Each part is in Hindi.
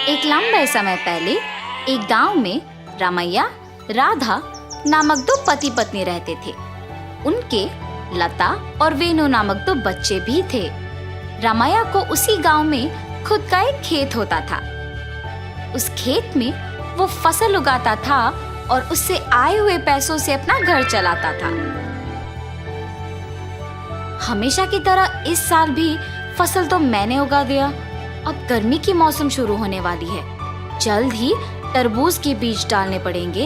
एक लंबे समय पहले एक गांव में रामैया, राधा नामक दो पति पत्नी रहते थे। उनके लता और वेणु नामक दो बच्चे भी थे। रामैया को उसी गांव में खुद का एक खेत होता था। उस खेत में वो फसल उगाता था और उससे आए हुए पैसों से अपना घर चलाता था। हमेशा की तरह इस साल भी फसल तो मैंने उगा दिया। अब गर्मी की मौसम शुरू होने वाली है, जल्द ही तरबूज के बीज डालने पड़ेंगे।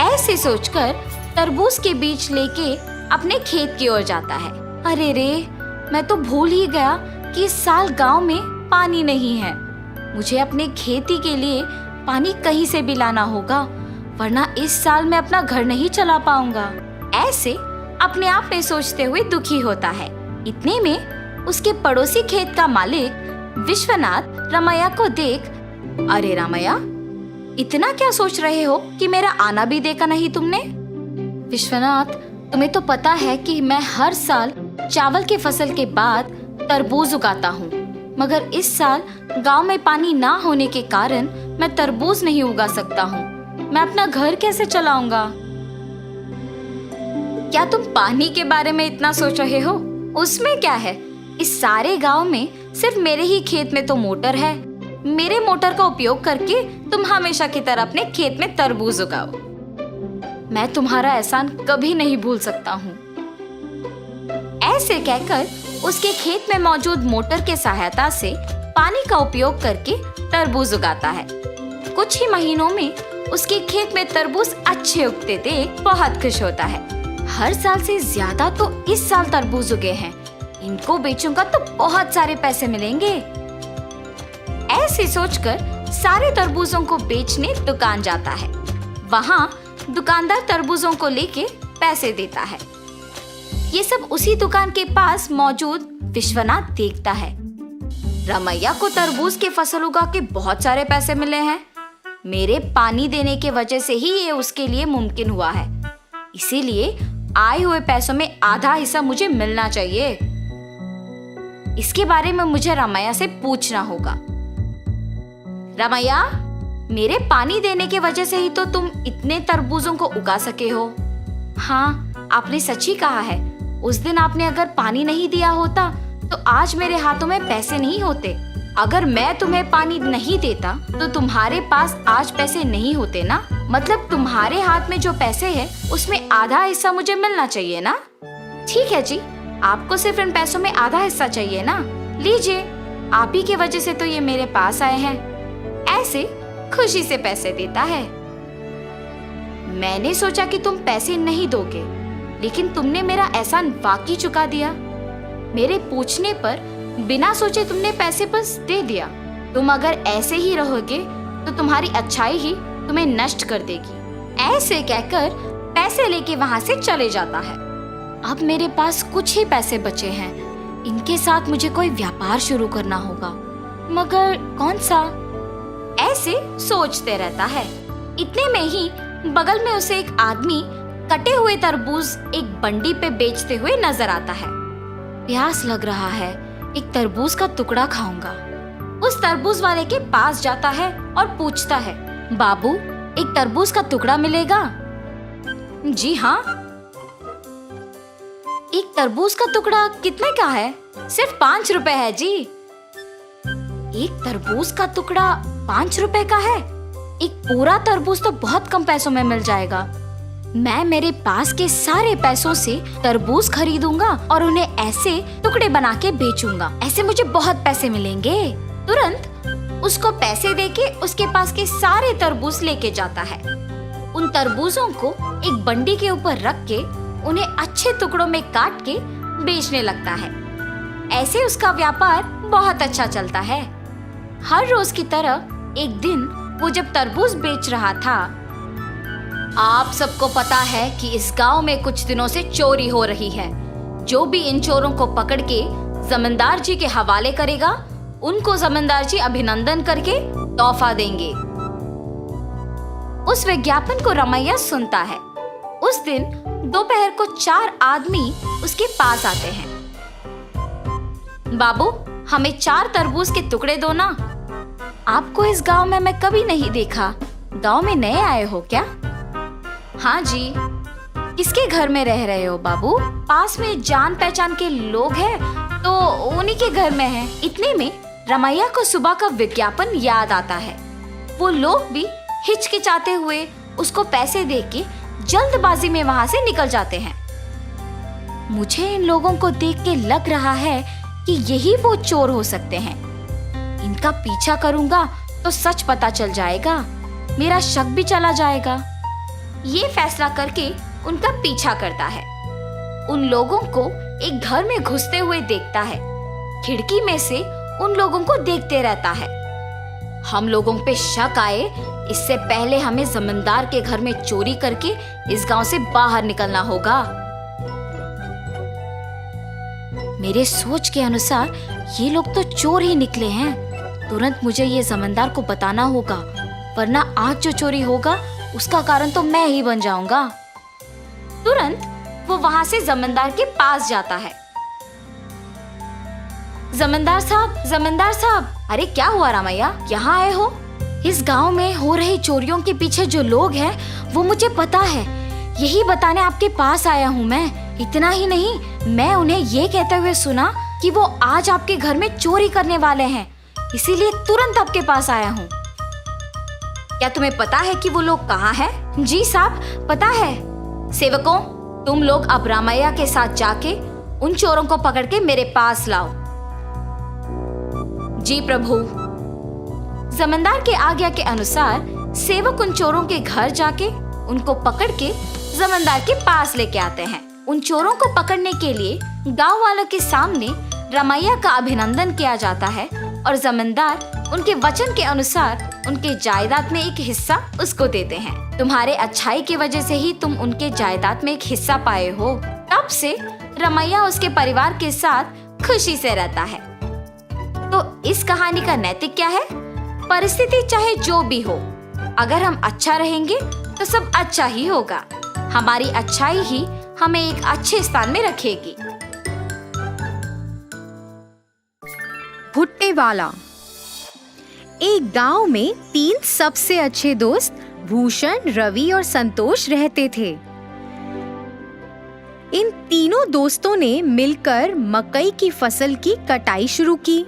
ऐसे सोचकर तरबूज के बीज लेके अपने खेत की ओर जाता है। अरे रे, मैं तो भूल ही गया कि इस साल गांव में पानी नहीं है। मुझे अपने खेती के लिए पानी कहीं से भी लाना होगा, वरना इस साल मैं अपना घर नहीं चला पाऊंगा। ऐसे अपने आप में सोचते हुए दुखी होता है। इतने में उसके पड़ोसी खेत का मालिक विश्वनाथ रामैया को देख, अरे रामैया, इतना क्या सोच रहे हो कि मेरा आना भी देखा नहीं तुमने? विश्वनाथ, तुम्हें तो पता है कि मैं हर साल चावल की फसल के बाद तरबूज उगाता हूँ, मगर इस साल गांव में पानी ना होने के कारण मैं तरबूज नहीं उगा सकता हूँ। मैं अपना घर कैसे चलाऊंगा? क्या तुम पानी के बारे में इतना सोच रहे हो? उसमें क्या है, इस सारे गांव में सिर्फ मेरे ही खेत में तो मोटर है। मेरे मोटर का उपयोग करके तुम हमेशा की तरह अपने खेत में तरबूज उगाओ। मैं तुम्हारा एहसान कभी नहीं भूल सकता हूँ। ऐसे कहकर उसके खेत में मौजूद मोटर के सहायता से पानी का उपयोग करके तरबूज उगाता है। कुछ ही महीनों में उसके खेत में तरबूज अच्छे उगते देख बहुत खुश होता है। हर साल से ज्यादा तो इस साल तरबूज उगे हैं, इनको बेचूंगा तो बहुत सारे पैसे मिलेंगे। ऐसे सोचकर सारे तरबूजों को बेचने दुकान जाता है। वहाँ दुकानदार तरबूजों को लेके पैसे देता है। ये सब उसी दुकान के पास मौजूद विश्वनाथ देखता है। रामैया को तरबूज के फसल उगा के बहुत सारे पैसे मिले हैं। मेरे पानी देने के वजह से ही ये उसके लिए मुमकिन हुआ है, इसीलिए आए हुए पैसों में आधा हिस्सा मुझे मिलना चाहिए। इसके बारे में मुझे रामैया से पूछना होगा। रामैया, मेरे पानी देने के वजह से ही तो तुम इतने तरबूजों को उगा सके हो। हाँ, आपने सच ही कहा है। उस दिन आपने अगर पानी नहीं दिया होता तो आज मेरे हाथों में पैसे नहीं होते। अगर मैं तुम्हें पानी नहीं देता तो तुम्हारे पास आज पैसे नहीं होते ना। मतलब तुम्हारे हाथ में जो पैसे हैं उसमें आधा हिस्सा मुझे मिलना चाहिए ना। ठीक है जी, आपको सिर्फ इन पैसों में आधा हिस्सा चाहिए ना। लीजिए, आप ही की वजह से तो ये मेरे पास आए हैं। ऐसे खुशी से पैसे देता है। मैंने सोचा कि तुम पैसे नहीं दोगे, लेकिन तुमने मेरा एहसान वाकई चुका दिया। मेरे पूछने पर बिना सोचे तुमने पैसे बस दे दिया। तुम अगर ऐसे ही रहोगे तो तुम्हारी अच्छाई ही तुम्हें नष्ट कर देगी। ऐसे कहकर पैसे लेके वहाँ से चले जाता है। अब मेरे पास कुछ ही पैसे बचे हैं, इनके साथ मुझे कोई व्यापार शुरू करना होगा, मगर कौन सा? ऐसे सोचते रहता है। इतने में ही बगल में उसे एक आदमी कटे हुए तरबूज एक बंडी पे बेचते हुए नजर आता है। प्यास लग रहा है, एक तरबूज का टुकड़ा खाऊंगा। उस तरबूज वाले के पास जाता है और पूछता है, बाबू, एक तरबूज का टुकड़ा मिलेगा? जी हाँ। एक तरबूज का टुकड़ा कितने का है? सिर्फ 5 रुपए है जी। एक तरबूज का टुकड़ा 5 रुपए का है? एक पूरा तरबूज तो बहुत कम पैसों में मिल जाएगा। मैं मेरे पास के सारे पैसों से तरबूज खरीदूंगा और उन्हें ऐसे टुकड़े बना के बेचूंगा। ऐसे मुझे बहुत पैसे मिलेंगे। तुरंत उसको पैसे देके उसके पास के सारे तरबूज लेके जाता है। उन तरबूजों को एक बंडी के ऊपर रख के उन्हें अच्छे टुकड़ों में काट के बेचने लगता है। ऐसे उसका व्यापार बहुत अच्छा चलता है। हर रोज की तरह एक दिन वो जब तरबूज बेच रहा था, आप सबको पता है कि इस गांव में कुछ दिनों से चोरी हो रही है। जो भी इन चोरों को पकड़ के जमींदार जी के हवाले करेगा, उनको जमींदार जी अभिनंदन करके तोहफा देंगे। उस विज्ञापन को रामैया सुनता है। उस दिन दोपहर को 4 आदमी उसके पास आते हैं। बाबू, हमें 4 तरबूज के टुकड़े दो ना। आपको इस गांव में मैं कभी नहीं देखा। गांव में नए आए हो क्या? हाँ जी। किसके घर में रह रहे हो बाबू? पास में जान पहचान के लोग हैं तो उन्हीं के घर में है। इतने में रमैया को सुबह का विज्ञापन याद आता है। वो लोग भी हिचकिचाते हुए उसको पैसे देके जल्दबाजी में वहां से निकल जाते हैं। मुझे इन लोगों को देख के लग रहा है कि यही वो चोर हो सकते हैं। इनका पीछा करूंगा तो सच पता चल जाएगा, मेरा शक भी चला जाएगा। ये फैसला करके उनका पीछा करता है। उन लोगों को एक घर में घुसते हुए देखता है। खिड़की में से उन लोगों को देखते रहता है। हम लोगों पे शक आए इससे पहले हमें जमींदार के घर में चोरी करके इस गांव से बाहर निकलना होगा। मेरे सोच के अनुसार ये लोग तो चोर ही निकले हैं। तुरंत मुझे ये जमींदार को बताना होगा, वरना आज जो चोरी होगा उसका कारण तो मैं ही बन जाऊंगा। तुरंत वो वहां से जमींदार के पास जाता है। जमींदार साहब, अरे क्या हुआ रमैया, यहाँ आए हो? इस गांव में हो रही चोरियों के पीछे जो लोग हैं वो मुझे पता है, यही बताने आपके पास आया हूँ मैं। इतना ही नहीं, मैं उन्हें ये कहते हुए सुना कि वो आज आपके घर में चोरी करने वाले हैं, इसीलिए तुरंत आपके पास आया हूँ। क्या तुम्हें पता है कि वो लोग कहाँ हैं? जी साहब, पता है। सेवकों, तुम लोग अब रमैया के साथ जाके उन चोरों को पकड़ के मेरे पास लाओ। जी प्रभु। जमींदार के आज्ञा के अनुसार सेवक उन चोरों के घर जाके उनको पकड़ के जमींदार के पास लेके आते हैं। उन चोरों को पकड़ने के लिए गांव वालों के सामने रमैया का अभिनंदन किया जाता है और जमींदार उनके वचन के अनुसार उनके जायदाद में एक हिस्सा उसको देते हैं। तुम्हारे अच्छाई की वजह से ही तुम उनके जायदाद में एक हिस्सा पाए हो। तब से रमैया उसके परिवार के साथ खुशी से रहता है। तो इस कहानी का नैतिक क्या है? परिस्थिति चाहे जो भी हो, अगर हम अच्छा रहेंगे तो सब अच्छा ही होगा। हमारी अच्छाई ही हमें एक अच्छे स्थान में रखेगी। भुट्टे वाला। एक गांव में 3 सबसे अच्छे दोस्त भूषण, रवि और संतोष रहते थे। इन तीनों दोस्तों ने मिलकर मकई की फसल की कटाई शुरू की।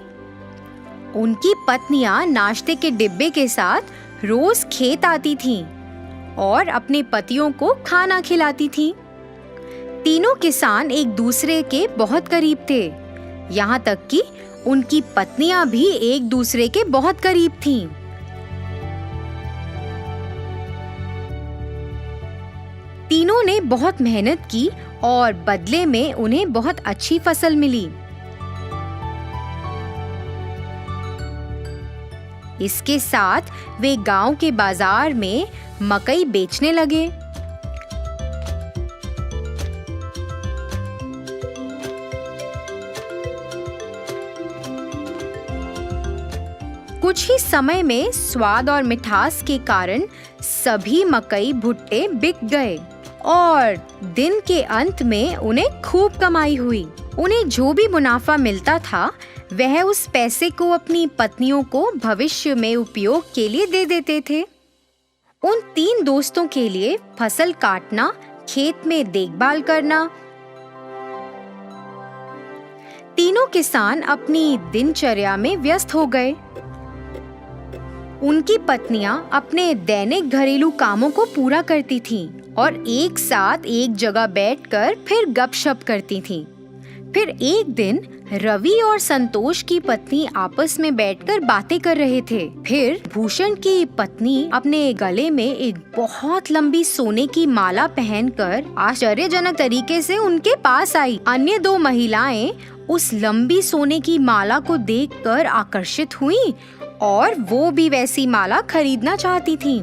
उनकी पत्नियां नाश्ते के डिब्बे के साथ रोज खेत आती थीं और अपने पतियों को खाना खिलाती थीं। तीनों किसान एक दूसरे के बहुत करीब थे, यहाँ तक कि उनकी पत्नियां भी एक दूसरे के बहुत करीब थीं। तीनों ने बहुत मेहनत की और बदले में उन्हें बहुत अच्छी फसल मिली। इसके साथ वे गांव के बाजार में मकई बेचने लगे। कुछ ही समय में स्वाद और मिठास के कारण सभी मकई भुट्टे बिक गए और दिन के अंत में उन्हें खूब कमाई हुई। उन्हें जो भी मुनाफा मिलता था वह उस पैसे को अपनी पत्नियों को भविष्य में उपयोग के लिए दे देते थे। उन 3 दोस्तों के लिए फसल काटना, खेत में देखभाल करना। तीनों किसान अपनी दिनचर्या में व्यस्त हो गए। उनकी पत्नियां अपने दैनिक घरेलू कामों को पूरा करती थीं और एक साथ एक जगह बैठकर फिर गपशप करती थीं। फिर एक दिन रवि और संतोष की पत्नी आपस में बैठकर बातें कर रहे थे। फिर भूषण की पत्नी अपने गले में एक बहुत लंबी सोने की माला पहनकर आश्चर्यजनक तरीके से उनके पास आई। अन्य 2 महिलाएं उस लंबी सोने की माला को देखकर आकर्षित हुईं और वो भी वैसी माला खरीदना चाहती थीं।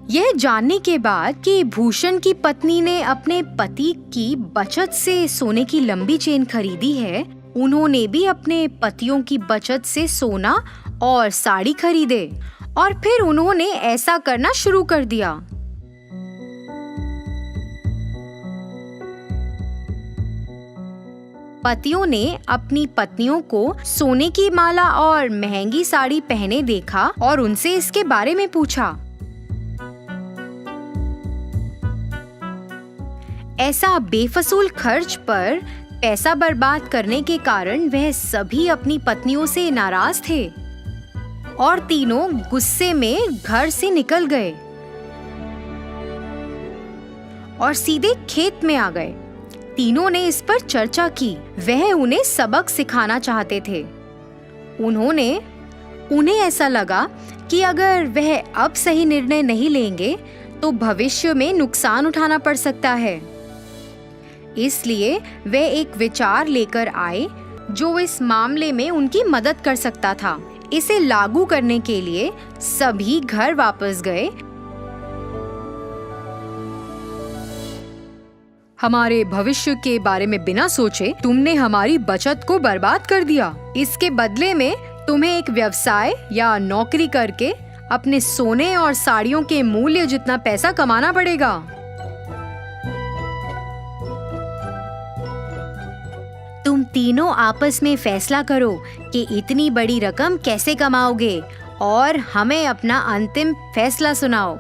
यह जानने के बाद कि भूषण की पत्नी ने अपने पति की बचत से सोने की लंबी चेन खरीदी है, उन्होंने भी अपने पतियों की बचत से सोना और साड़ी खरीदे और फिर उन्होंने ऐसा करना शुरू कर दिया। पतियों ने अपनी पत्नियों को सोने की माला और महंगी साड़ी पहने देखा और उनसे इसके बारे में पूछा। ऐसा बेफजूल खर्च पर पैसा बर्बाद करने के कारण वह सभी अपनी पत्नियों से नाराज थे और तीनों गुस्से में घर से निकल गए और सीधे खेत में आ गए। तीनों ने इस पर चर्चा की। वह उन्हें सबक सिखाना चाहते थे। उन्हें ऐसा लगा कि अगर वह अब सही निर्णय नहीं लेंगे तो भविष्य में नुकसान उठाना पड़ सकता है। इसलिए वे एक विचार लेकर आए जो इस मामले में उनकी मदद कर सकता था। इसे लागू करने के लिए सभी घर वापस गए। हमारे भविष्य के बारे में बिना सोचे तुमने हमारी बचत को बर्बाद कर दिया। इसके बदले में तुम्हें एक व्यवसाय या नौकरी करके अपने सोने और साड़ियों के मूल्य जितना पैसा कमाना पड़ेगा। तुम तीनों आपस में फैसला करो कि इतनी बड़ी रकम कैसे कमाओगे और हमें अपना अंतिम फैसला सुनाओ।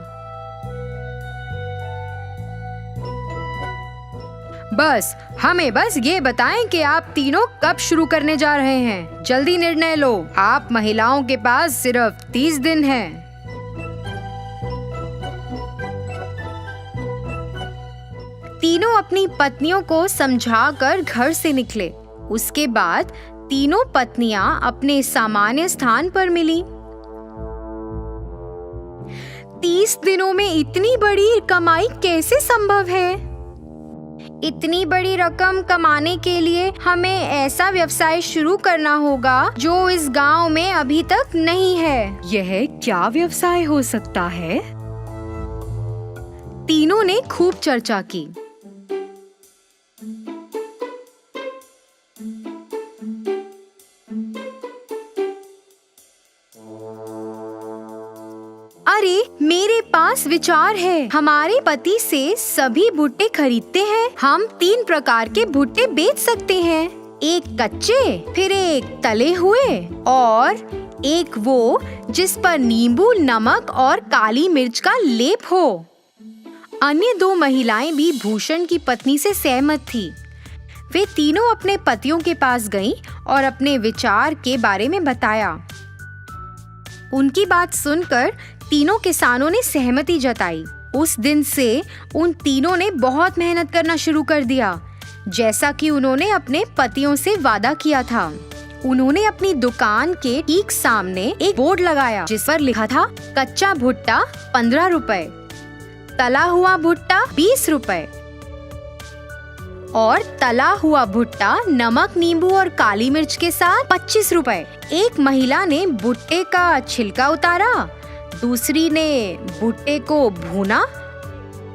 हमें बस ये बताएं कि आप तीनों कब शुरू करने जा रहे हैं। जल्दी निर्णय लो। आप महिलाओं के पास सिर्फ 30 दिन हैं। तीनों अपनी पत्नियों को समझाकर घर से निकले। उसके बाद तीनों पत्नियां अपने सामान्य स्थान पर मिली। 30 दिनों में इतनी बड़ी कमाई कैसे संभव है? इतनी बड़ी रकम कमाने के लिए हमें ऐसा व्यवसाय शुरू करना होगा जो इस गांव में अभी तक नहीं है। यह क्या व्यवसाय हो सकता है? तीनों ने खूब चर्चा की। अरे, मेरे पास विचार है। हमारे पति से सभी भुट्टे खरीदते हैं। हम 3 प्रकार के भुट्टे बेच सकते हैं। एक कच्चे, फिर एक तले हुए और एक वो जिस पर नींबू, नमक और काली मिर्च का लेप हो। अन्य 2 महिलाएं भी भूषण की पत्नी से सहमत थी। वे तीनों अपने पतियों के पास गईं और अपने विचार के बारे में बताया। उनकी बात सुनकर तीनों किसानों ने सहमति जताई। उस दिन से उन तीनों ने बहुत मेहनत करना शुरू कर दिया, जैसा कि उन्होंने अपने पतियों से वादा किया था। उन्होंने अपनी दुकान के ठीक सामने एक बोर्ड लगाया जिस पर लिखा था कच्चा भुट्टा 15 रुपए, तला हुआ भुट्टा 20 रुपए और तला हुआ भुट्टा नमक, नींबू और काली मिर्च के साथ 25 रुपए। एक महिला ने भुट्टे का छिलका उतारा, दूसरी ने भुट्टे को भूना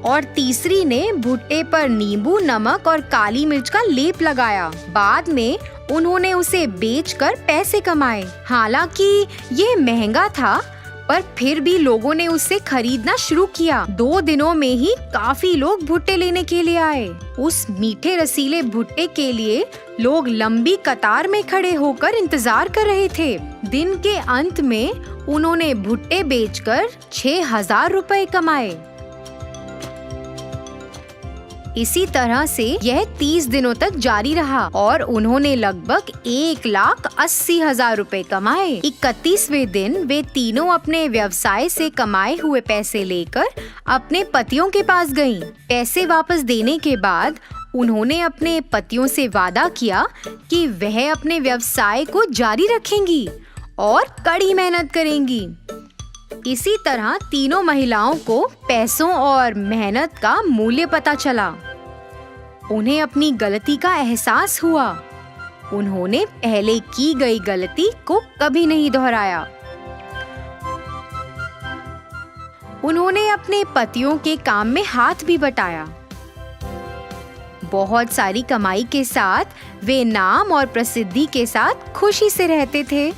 और तीसरी ने भुट्टे पर नींबू, नमक और काली मिर्च का लेप लगाया। बाद में उन्होंने उसे बेचकर पैसे कमाए। हालांकि ये महंगा था, पर फिर भी लोगों ने उसे खरीदना शुरू किया। 2 दिनों में ही काफी लोग भुट्टे लेने के लिए आए। उस मीठे रसीले भुट्टे के लिए लोग लंबी कतार में खड़े होकर इंतजार कर रहे थे। दिन के अंत में उन्होंने भुट्टे बेचकर 6,000 रुपए कमाए। इसी तरह से यह 30 दिनों तक जारी रहा और उन्होंने लगभग 1,80,000 रुपए कमाए। 31वें दिन वे तीनों अपने व्यवसाय से कमाए हुए पैसे लेकर अपने पतियों के पास गईं। पैसे वापस देने के बाद उन्होंने अपने पतियों से वादा किया कि वह अपने व्यवसाय को जारी रखेंगी और कड़ी मेहनत करेंगी। इसी तरह तीनों महिलाओं को पैसों और मेहनत का मूल्य पता चला। उन्हें अपनी गलती का एहसास हुआ। उन्होंने पहले की गई गलती को कभी नहीं दोहराया। उन्होंने अपने पतियों के काम में हाथ भी बटाया। बहुत सारी कमाई के साथ वे नाम और प्रसिद्धि के साथ खुशी से रहते थे।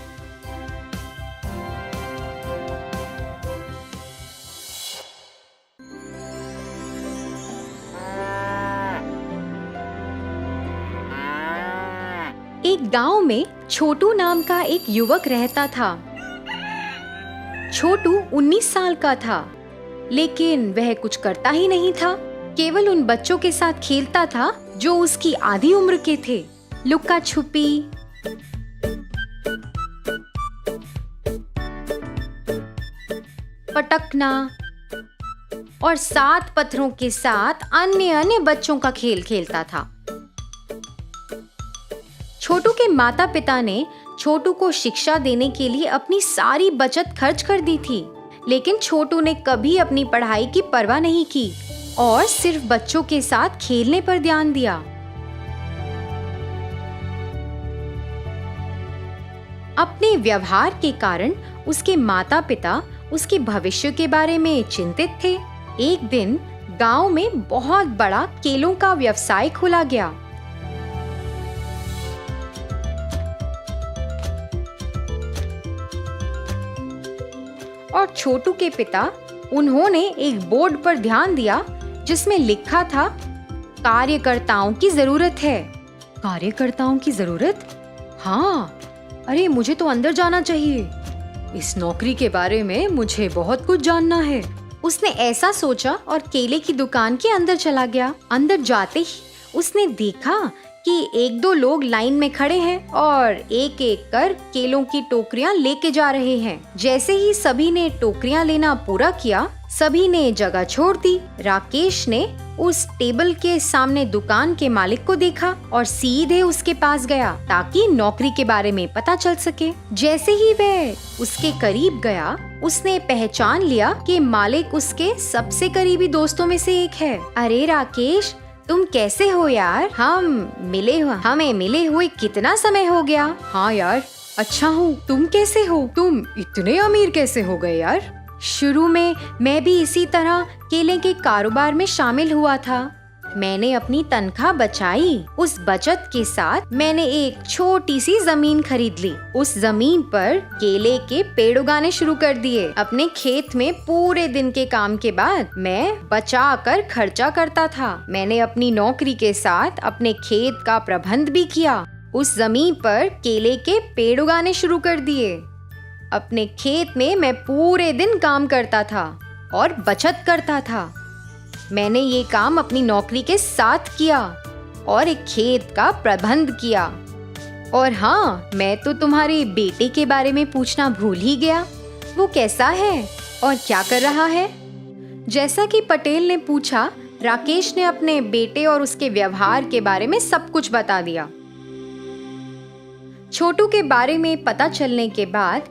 एक गांव में छोटू नाम का एक युवक रहता था। छोटू 19 साल का था, लेकिन वह कुछ करता ही नहीं था। केवल उन बच्चों के साथ खेलता था जो उसकी आधी उम्र के थे। लुक्का छुपी, पटकना और 7 पत्थरों के साथ अन्य बच्चों का खेल खेलता था। छोटू के माता पिता ने छोटू को शिक्षा देने के लिए अपनी सारी बचत खर्च कर दी थी, लेकिन छोटू ने कभी अपनी पढ़ाई की परवाह नहीं की और सिर्फ बच्चों के साथ खेलने पर ध्यान दिया। अपने व्यवहार के कारण उसके माता पिता उसके भविष्य के बारे में चिंतित थे। एक दिन गांव में बहुत बड़ा केलों का व्यवसाय खुला गया। और छोटू के पिता उन्होंने एक बोर्ड पर ध्यान दिया जिसमें लिखा था, कार्यकर्ताओं की जरूरत है। कार्यकर्ताओं की जरूरत? हाँ, अरे मुझे तो अंदर जाना चाहिए। इस नौकरी के बारे में मुझे बहुत कुछ जानना है। उसने ऐसा सोचा और केले की दुकान के अंदर चला गया। अंदर जाते ही उसने देखा कि 1-2 लोग लाइन में खड़े हैं और एक एक कर केलों की टोकरियां लेके जा रहे हैं। जैसे ही सभी ने टोकरियां लेना पूरा किया, सभी ने जगह छोड़ दी। राकेश ने उस टेबल के सामने दुकान के मालिक को देखा और सीधे उसके पास गया ताकि नौकरी के बारे में पता चल सके। जैसे ही वह उसके करीब गया, उसने पहचान लिया कि मालिक उसके सबसे करीबी दोस्तों में से एक है। अरे राकेश, तुम कैसे हो यार? हमें मिले हुए कितना समय हो गया। हाँ यार, अच्छा हूँ। तुम कैसे हो? तुम इतने अमीर कैसे हो गए यार? शुरू में मैं भी इसी तरह केले के कारोबार में शामिल हुआ था। मैंने अपनी तनख्वाह बचाई। उस बचत के साथ मैंने एक छोटी सी जमीन खरीद ली। उस जमीन पर केले के पेड़ उगाने शुरू कर दिए। अपने खेत में पूरे दिन के काम के बाद मैं बचा कर खर्चा करता था। मैंने अपनी नौकरी के साथ अपने खेत का प्रबंध भी किया। उस जमीन पर केले के पेड़ उगाने शुरू कर दिए। अपने खेत में मैं पूरे दिन काम करता था और बचत करता था। मैंने ये काम अपनी नौकरी के साथ किया और एक खेत का प्रबंध किया। और हाँ, मैं तो तुम्हारे बेटे के बारे में पूछना भूल ही गया। वो कैसा है और क्या कर रहा है? जैसा कि पटेल ने पूछा, राकेश ने अपने बेटे और उसके व्यवहार के बारे में सब कुछ बता दिया। छोटू के बारे में पता चलने के बाद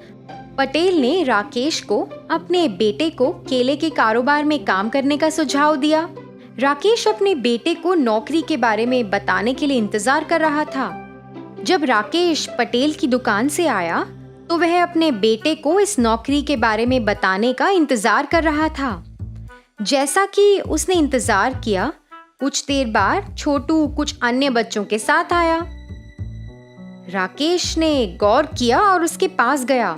पटेल ने राकेश को अपने बेटे को केले के कारोबार में काम करने का सुझाव दिया। राकेश अपने बेटे को नौकरी के बारे में बताने के लिए इंतजार कर रहा था। जब राकेश पटेल की दुकान से आया तो वह अपने बेटे को इस नौकरी के बारे में बताने का इंतजार कर रहा था। जैसा कि उसने इंतजार किया, कुछ देर बाद छोटू कुछ अन्य बच्चों के साथ आया। राकेश ने गौर किया और उसके पास गया।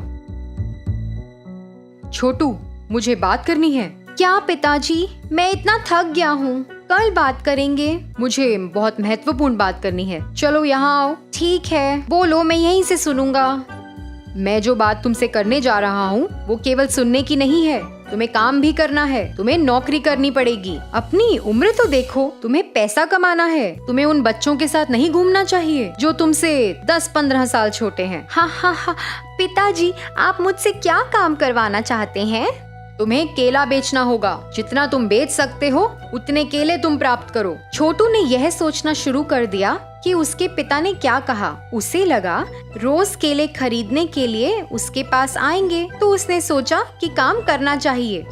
छोटू, मुझे बात करनी है। क्या पिताजी, मैं इतना थक गया हूँ, कल बात करेंगे। मुझे बहुत महत्वपूर्ण बात करनी है। चलो यहाँ आओ। ठीक है, बोलो, मैं यहीं से सुनूंगा। मैं जो बात तुमसे करने जा रहा हूँ वो केवल सुनने की नहीं है। तुम्हें काम भी करना है, तुम्हें नौकरी करनी पड़ेगी। अपनी उम्र तो देखो, तुम्हें पैसा कमाना है। तुम्हें उन बच्चों के साथ नहीं घूमना चाहिए जो तुमसे 10-15 साल छोटे हैं। हाँ, पिताजी, आप मुझसे क्या काम करवाना चाहते हैं? तुम्हें केला बेचना होगा। जितना तुम बेच सकते हो उतने केले तुम प्राप्त करो। छोटू ने यह सोचना शुरू कर दिया कि उसके पिता ने क्या कहा। उसे लगा रोज केले खरीदने के लिए उसके पास आएंगे, तो उसने सोचा कि काम करना चाहिए।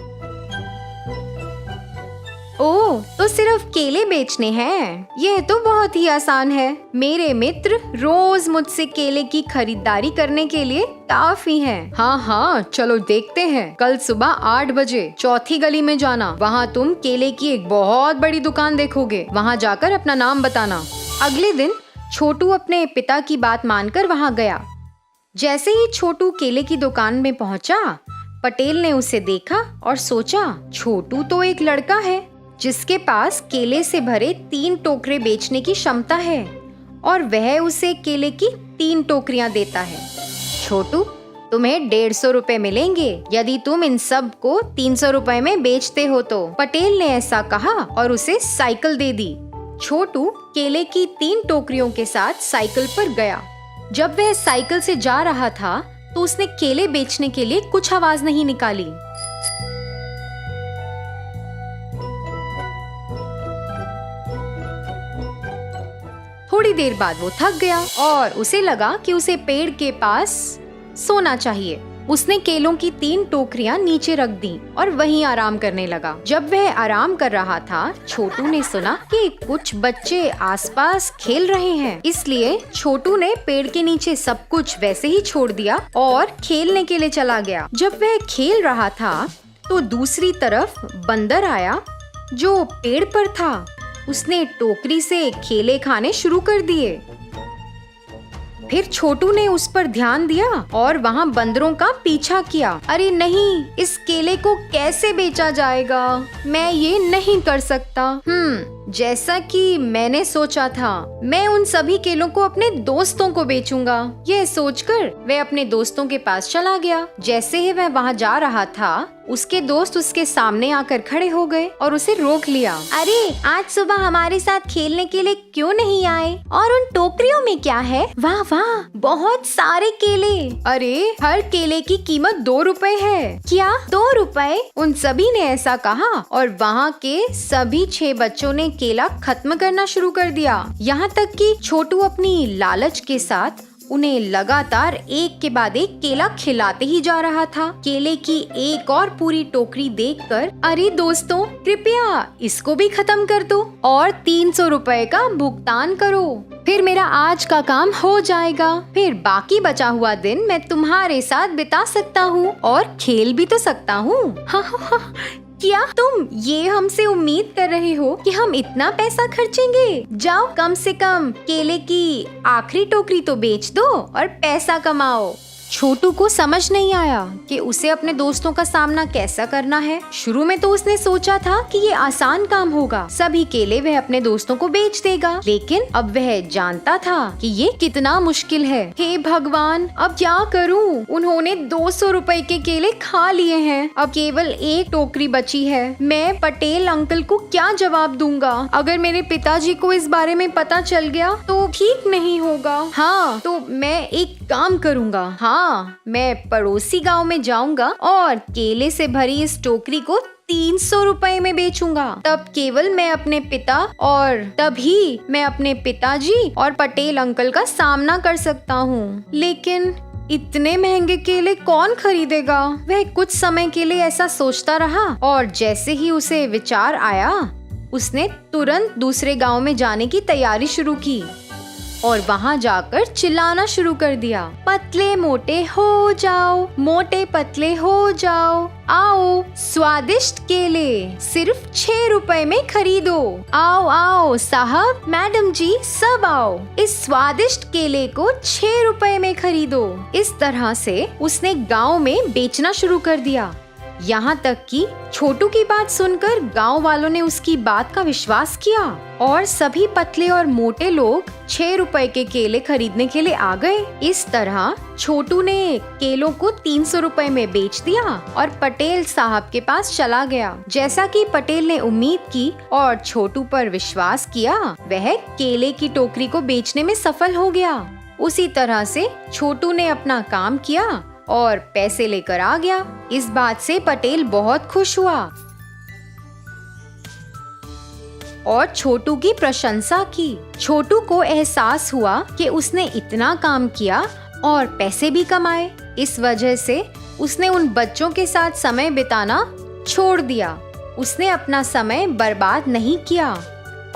ओह, तो सिर्फ केले बेचने हैं? यह तो बहुत ही आसान है। मेरे मित्र रोज मुझसे केले की खरीदारी करने के लिए काफी हैं। हाँ, चलो देखते हैं। कल सुबह 8 बजे चौथी गली में जाना। वहाँ तुम केले की एक बहुत बड़ी दुकान देखोगे। वहाँ जाकर अपना नाम बताना। अगले दिन छोटू अपने पिता की बात मानकर वहाँ गया। जैसे ही छोटू केले की दुकान में पहुँचा, पटेल ने उसे देखा और सोचा, छोटू तो एक लड़का है जिसके पास केले से भरे 3 टोकरे बेचने की क्षमता है और वह उसे केले की 3 टोकरियां देता है। छोटू, तुम्हें 150 रुपए मिलेंगे यदि तुम इन सब को 300 रुपए में बेचते हो तो। पटेल ने ऐसा कहा और उसे साइकिल दे दी। छोटू केले की 3 टोकरियों के साथ साइकिल पर गया। जब वह साइकिल से जा रहा था तो उसने केले बेचने के लिए कुछ आवाज नहीं निकाली। थोड़ी देर बाद वो थक गया और उसे लगा कि उसे पेड़ के पास सोना चाहिए। उसने केलों की 3 टोकरियां नीचे रख दी और वहीं आराम करने लगा। जब वह आराम कर रहा था, छोटू ने सुना कि कुछ बच्चे आसपास खेल रहे हैं। इसलिए छोटू ने पेड़ के नीचे सब कुछ वैसे ही छोड़ दिया और खेलने के लिए चला गया। जब वह खेल रहा था तो दूसरी तरफ बंदर आया जो पेड़ पर था। उसने टोकरी से केले खाने शुरू कर दिए। फिर छोटू ने उस पर ध्यान दिया और वहाँ बंदरों का पीछा किया। अरे नहीं, इस केले को कैसे बेचा जाएगा? मैं ये नहीं कर सकता। जैसा कि मैंने सोचा था, मैं उन सभी केलों को अपने दोस्तों को बेचूंगा। यह सोचकर वह अपने दोस्तों के पास चला गया। जैसे ही वह वहाँ जा रहा था, उसके दोस्त उसके सामने आकर खड़े हो गए और उसे रोक लिया। अरे, आज सुबह हमारे साथ खेलने के लिए क्यों नहीं आए? और उन टोकरियों में क्या है? वाह वाह, बहुत सारे केले। अरे, हर केले की कीमत 2 रुपए है। क्या 2 रुपए? उन सभी ने ऐसा कहा और वहाँ के सभी 6 बच्चों ने केला खत्म करना शुरू कर दिया। यहाँ तक कि छोटू अपनी लालच के साथ उन्हें लगातार एक के बाद एक केला खिलाते ही जा रहा था। केले की एक और पूरी टोकरी देखकर, अरे दोस्तों, कृपया इसको भी खत्म कर दो और 300 रुपए का भुगतान करो, फिर मेरा आज का काम हो जाएगा। फिर बाकी बचा हुआ दिन मैं तुम्हारे साथ बिता सकता हूँ और खेल भी तो सकता हूँ। क्या तुम ये हमसे उम्मीद कर रहे हो कि हम इतना पैसा खर्चेंगे? जाओ, कम से कम केले की आखिरी टोकरी तो बेच दो और पैसा कमाओ। छोटू को समझ नहीं आया कि उसे अपने दोस्तों का सामना कैसा करना है। शुरू में तो उसने सोचा था कि ये आसान काम होगा, सभी केले वह अपने दोस्तों को बेच देगा। लेकिन अब वह जानता था कि ये कितना मुश्किल है। हे भगवान, अब क्या करूं? उन्होंने 200 रुपए के केले खा लिए हैं। अब केवल एक टोकरी बची है। मैं पटेल अंकल को क्या जवाब दूंगा? अगर मेरे पिताजी को इस बारे में पता चल गया तो ठीक नहीं होगा। हाँ, तो मैं एक काम करूंगा। हाँ, मैं पड़ोसी गांव में जाऊंगा और केले से भरी इस टोकरी को 300 रुपए में बेचूंगा। तब केवल मैं अपने पिता और तभी मैं अपने पिताजी और पटेल अंकल का सामना कर सकता हूँ। लेकिन इतने महंगे केले कौन खरीदेगा? वह कुछ समय के लिए ऐसा सोचता रहा और जैसे ही उसे विचार आया, उसने तुरंत दूसरे गांव में जाने की तैयारी शुरू की और वहाँ जाकर चिल्लाना शुरू कर दिया। पतले मोटे हो जाओ, मोटे पतले हो जाओ, आओ स्वादिष्ट केले सिर्फ 6 रुपए में खरीदो। आओ आओ साहब, मैडम जी, सब आओ, इस स्वादिष्ट केले को 6 रुपए में खरीदो। इस तरह से उसने गांव में बेचना शुरू कर दिया। यहाँ तक कि छोटू की बात सुनकर गांव वालों ने उसकी बात का विश्वास किया और सभी पतले और मोटे लोग 6 रुपए के केले खरीदने के लिए आ गए। इस तरह छोटू ने केलों को 300 रुपए में बेच दिया और पटेल साहब के पास चला गया। जैसा कि पटेल ने उम्मीद की और छोटू पर विश्वास किया, वह केले की टोकरी को बेचने में सफल हो गया। उसी तरह से छोटू ने अपना काम किया और पैसे लेकर आ गया। इस बात से पटेल बहुत खुश हुआ और छोटू की प्रशंसा की। छोटू को एहसास हुआ कि उसने इतना काम किया और पैसे भी कमाए। इस वजह से उसने उन बच्चों के साथ समय बिताना छोड़ दिया। उसने अपना समय बर्बाद नहीं किया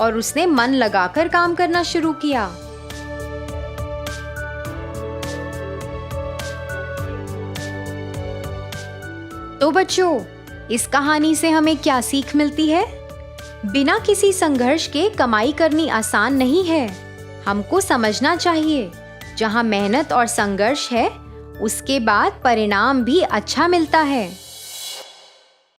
और उसने मन लगाकर काम करना शुरू किया। तो बच्चों, इस कहानी से हमें क्या सीख मिलती है? बिना किसी संघर्ष के कमाई करनी आसान नहीं है। हमको समझना चाहिए, जहाँ मेहनत और संघर्ष है, उसके बाद परिणाम भी अच्छा मिलता है।